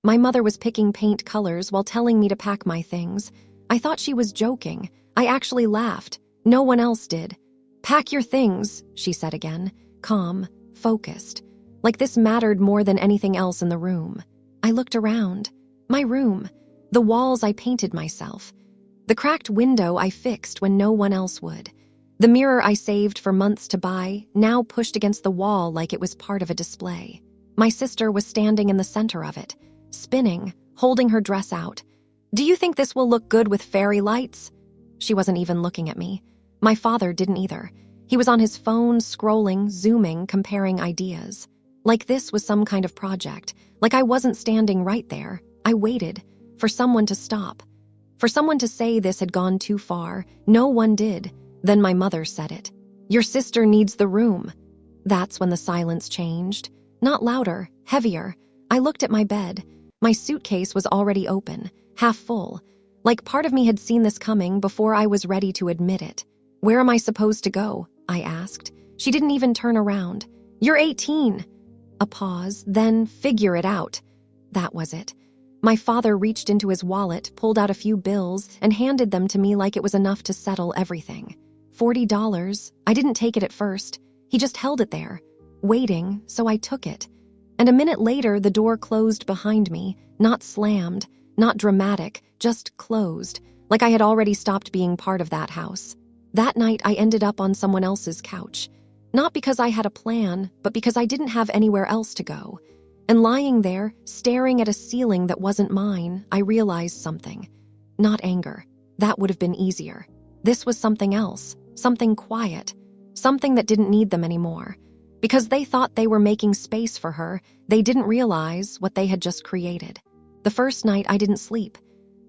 My mother was picking paint colors while telling me to pack my things. I thought she was joking. I actually laughed. No one else did. "Pack your things," she said again, calm, focused, like this mattered more than anything else in the room. I looked around. My room. The walls I painted myself. The cracked window I fixed when no one else would. The mirror I saved for months to buy, now pushed against the wall like it was part of a display. My sister was standing in the center of it, spinning, holding her dress out. "Do you think this will look good with fairy lights?" She wasn't even looking at me. My father didn't either. He was on his phone, scrolling, zooming, comparing ideas. Like this was some kind of project. Like I wasn't standing right there. I waited for someone to stop. For someone to say this had gone too far. No one did. Then my mother said it. "Your sister needs the room." That's when the silence changed. Not louder, heavier. I looked at my bed. My suitcase was already open, half full. Like part of me had seen this coming before I was ready to admit it. "Where am I supposed to go?" I asked. She didn't even turn around. "You're 18. A pause, then "Figure it out." That was it. My father reached into his wallet, pulled out a few bills, and handed them to me like it was enough to settle everything. $40. I didn't take it at first. He just held it there, waiting, so I took it. And a minute later, the door closed behind me, not slammed, not dramatic, just closed, like I had already stopped being part of that house. That night, I ended up on someone else's couch. Not because I had a plan, but because I didn't have anywhere else to go. And lying there, staring at a ceiling that wasn't mine, I realized something. Not anger. That would have been easier. This was something else, something quiet, something that didn't need them anymore. Because they thought they were making space for her, they didn't realize what they had just created. The first night, I didn't sleep.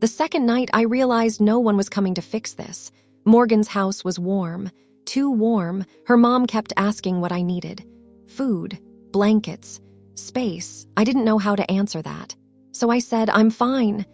The second night, I realized no one was coming to fix this. Morgan's house was warm. Too warm. Her mom kept asking what I needed. Food, blankets, space. I didn't know how to answer that. So I said, "I'm fine,"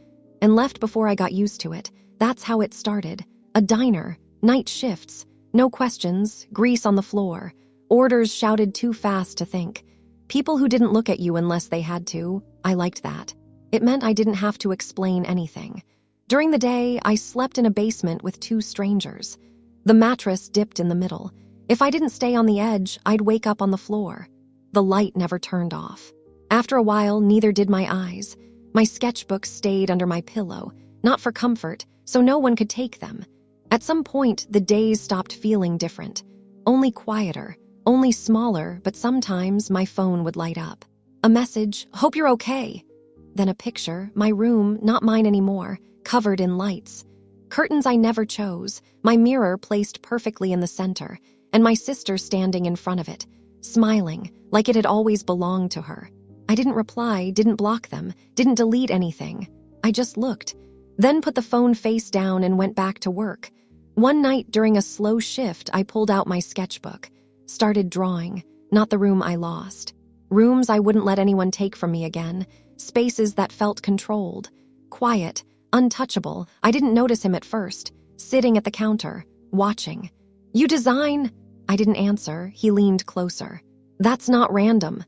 and left before I got used to it. That's how it started. A diner, night shifts, no questions, grease on the floor, orders shouted too fast to think. People who didn't look at you unless they had to. I liked that. It meant I didn't have to explain anything. During the day, I slept in a basement with 2 strangers. The mattress dipped in the middle. If I didn't stay on the edge, I'd wake up on the floor. The light never turned off. After a while, neither did my eyes. My sketchbooks stayed under my pillow, not for comfort, so no one could take them. At some point, the days stopped feeling different. Only quieter, only smaller, but sometimes my phone would light up. A message, "Hope you're okay." Then a picture, my room, not mine anymore, covered in lights. Curtains I never chose, my mirror placed perfectly in the center, and my sister standing in front of it, smiling, like it had always belonged to her. I didn't reply, didn't block them, didn't delete anything. I just looked, then put the phone face down and went back to work. One night during a slow shift, I pulled out my sketchbook, started drawing, not the room I lost. Rooms I wouldn't let anyone take from me again, spaces that felt controlled, quiet, untouchable. I didn't notice him at first, sitting at the counter, watching. "You design?" I didn't answer. He leaned closer. "That's not random."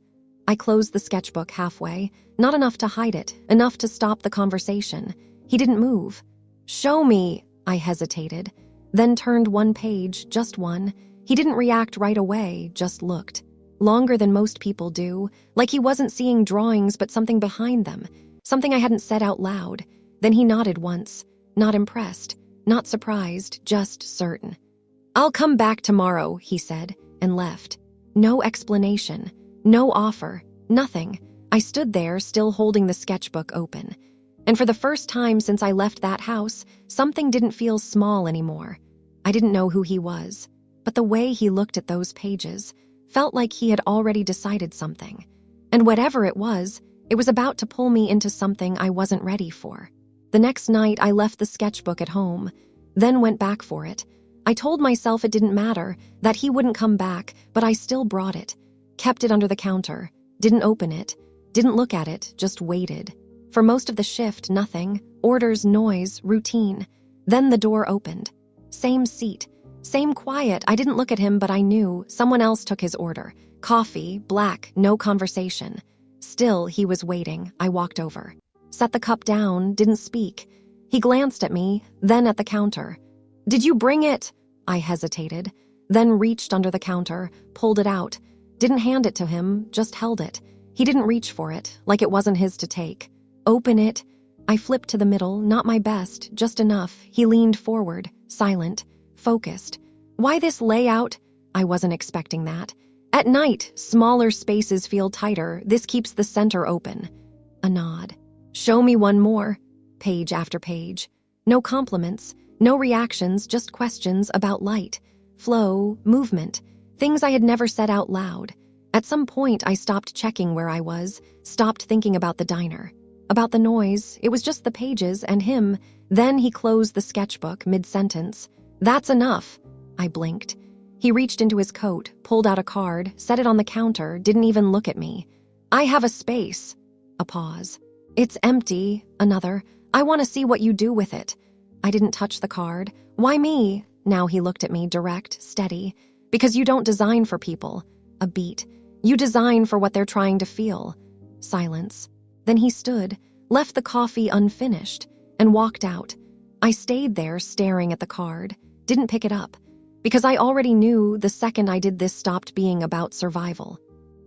I closed the sketchbook halfway, not enough to hide it, enough to stop the conversation. He didn't move. "Show me," I hesitated, then turned one page, just one. He didn't react right away, just looked. Longer than most people do, like he wasn't seeing drawings but something behind them, something I hadn't said out loud. Then he nodded once, not impressed, not surprised, just certain. "I'll come back tomorrow," he said, and left. No explanation, no offer, nothing. I stood there, still holding the sketchbook open. And for the first time since I left that house, something didn't feel small anymore. I didn't know who he was, but the way he looked at those pages felt like he had already decided something. And whatever it was about to pull me into something I wasn't ready for. The next night, I left the sketchbook at home, then went back for it. I told myself it didn't matter, that he wouldn't come back, but I still brought it, kept it under the counter, didn't open it, didn't look at it, just waited. For most of the shift, nothing, orders, noise, routine. Then the door opened. Same seat, same quiet. I didn't look at him, but I knew someone else took his order. Coffee, black, no conversation. Still, he was waiting. I walked over. Set the cup down, didn't speak. He glanced at me, then at the counter. "Did you bring it?" I hesitated, then reached under the counter, pulled it out. Didn't hand it to him, just held it. He didn't reach for it, like it wasn't his to take. "Open it." I flipped to the middle, not my best, just enough. He leaned forward, silent, focused. "Why this layout?" I wasn't expecting that. "At night, smaller spaces feel tighter. This keeps the center open." A nod. "Show me one more." Page after page. No compliments, no reactions, just questions about light, flow, movement, things I had never said out loud. At some point, I stopped checking where I was, stopped thinking about the diner. About the noise, it was just the pages and him. Then he closed the sketchbook mid-sentence. "That's enough." I blinked. He reached into his coat, pulled out a card, set it on the counter, didn't even look at me. "I have a space." A pause. "It's empty." Another. "I want to see what you do with it." I didn't touch the card. "Why me?" Now he looked at me, direct, steady. "Because you don't design for people." A beat. "You design for what they're trying to feel." Silence. Then he stood, left the coffee unfinished, and walked out. I stayed there staring at the card, didn't pick it up, because I already knew the second I did this stopped being about survival.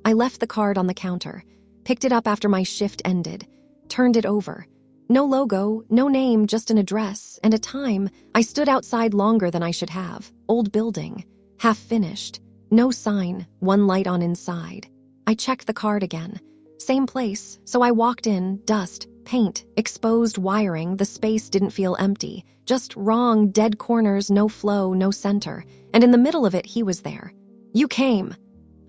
I left the card on the counter, picked it up after my shift ended, turned it over. No logo, no name, just an address, and a time. I stood outside longer than I should have. Old building, half finished. No sign, one light on inside. I checked the card again. Same place, so I walked in, dust, paint, exposed wiring. The space didn't feel empty, just wrong, dead corners, no flow, no center. And in the middle of it, he was there. "You came."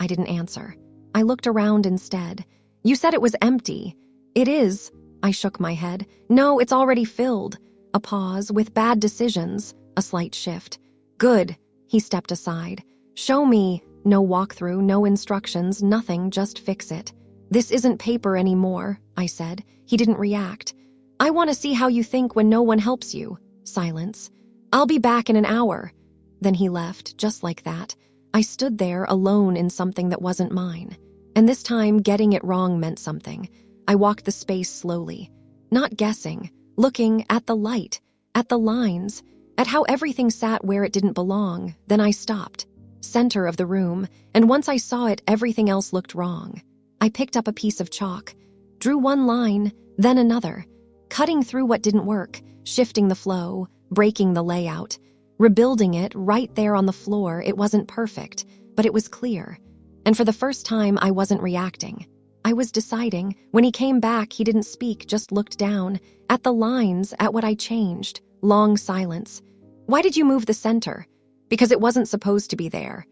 I didn't answer. I looked around instead. "You said it was empty." "It is." I shook my head. "No, it's already filled." A pause, with bad decisions, a slight shift. "Good." He stepped aside. "Show me." No walkthrough, no instructions, nothing, just fix it. "This isn't paper anymore," I said. He didn't react. "I want to see how you think when no one helps you." Silence. "I'll be back in an hour." Then he left, just like that. I stood there alone in something that wasn't mine. And this time, getting it wrong meant something. I walked the space slowly, not guessing, looking at the light, at the lines, at how everything sat where it didn't belong. Then I stopped. Center of the room, and once I saw it, everything else looked wrong. I picked up a piece of chalk, drew one line, then another, cutting through what didn't work, shifting the flow, breaking the layout, rebuilding it right there on the floor. It wasn't perfect, but it was clear. And for the first time, I wasn't reacting. I was deciding. When he came back, he didn't speak, just looked down, at the lines, at what I changed. Long silence. "Why did you move the center?" "Because it wasn't supposed to be there."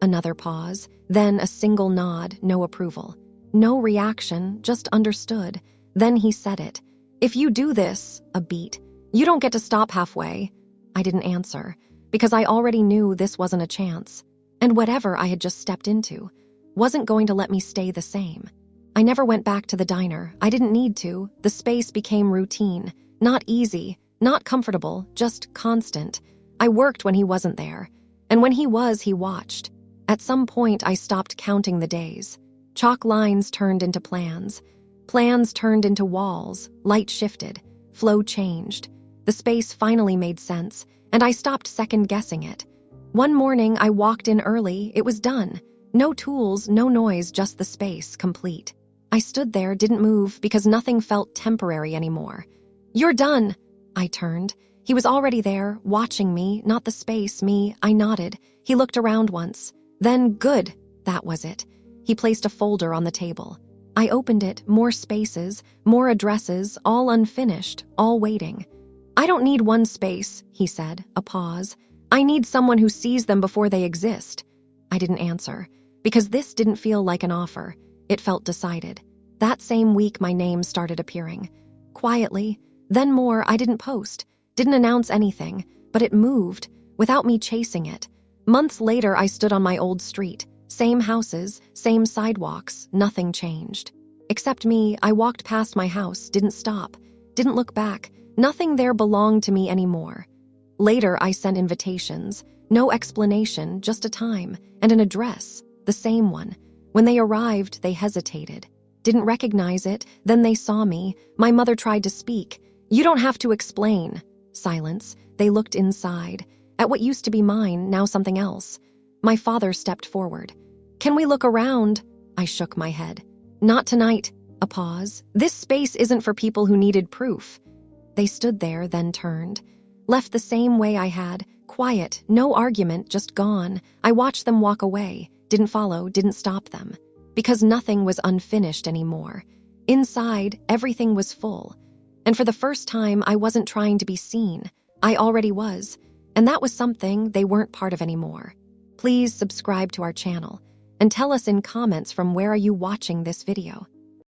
Another pause, then a single nod, no approval. No reaction, just understood. Then he said it. "If you do this," a beat, "you don't get to stop halfway." I didn't answer, because I already knew this wasn't a chance. And whatever I had just stepped into wasn't going to let me stay the same. I never went back to the diner. I didn't need to. The space became routine. Not easy, not comfortable, just constant. I worked when he wasn't there. And when he was, he watched. At some point, I stopped counting the days. Chalk lines turned into plans. Plans turned into walls. Light shifted. Flow changed. The space finally made sense, and I stopped second-guessing it. One morning, I walked in early. It was done. No tools, no noise, just the space, complete. I stood there, didn't move, because nothing felt temporary anymore. "You're done." I turned. He was already there, watching me, not the space, me. I nodded. He looked around once. Then, "Good." That was it. He placed a folder on the table. I opened it, more spaces, more addresses, all unfinished, all waiting. "I don't need one space," he said, a pause. "I need someone who sees them before they exist." I didn't answer, because this didn't feel like an offer. It felt decided. That same week, my name started appearing. Quietly, then more. I didn't post, didn't announce anything, but it moved, without me chasing it. Months later, I stood on my old street. Same houses, same sidewalks, nothing changed. Except me. I walked past my house, didn't stop, didn't look back. Nothing there belonged to me anymore. Later, I sent invitations. No explanation, just a time, and an address, the same one. When they arrived, they hesitated. Didn't recognize it. Then they saw me. My mother tried to speak. You don't have to explain. Silence. They looked inside. At what used to be mine, now something else. My father stepped forward. Can we look around? I shook my head. Not tonight. A pause. This space isn't for people who needed proof. They stood there, then turned. Left the same way I had. Quiet, no argument, just gone. I watched them walk away. Didn't follow, didn't stop them. Because nothing was unfinished anymore. Inside, everything was full. And for the first time, I wasn't trying to be seen. I already was. And that was something they weren't part of anymore. Please subscribe to our channel and tell us in comments from where are you watching this video.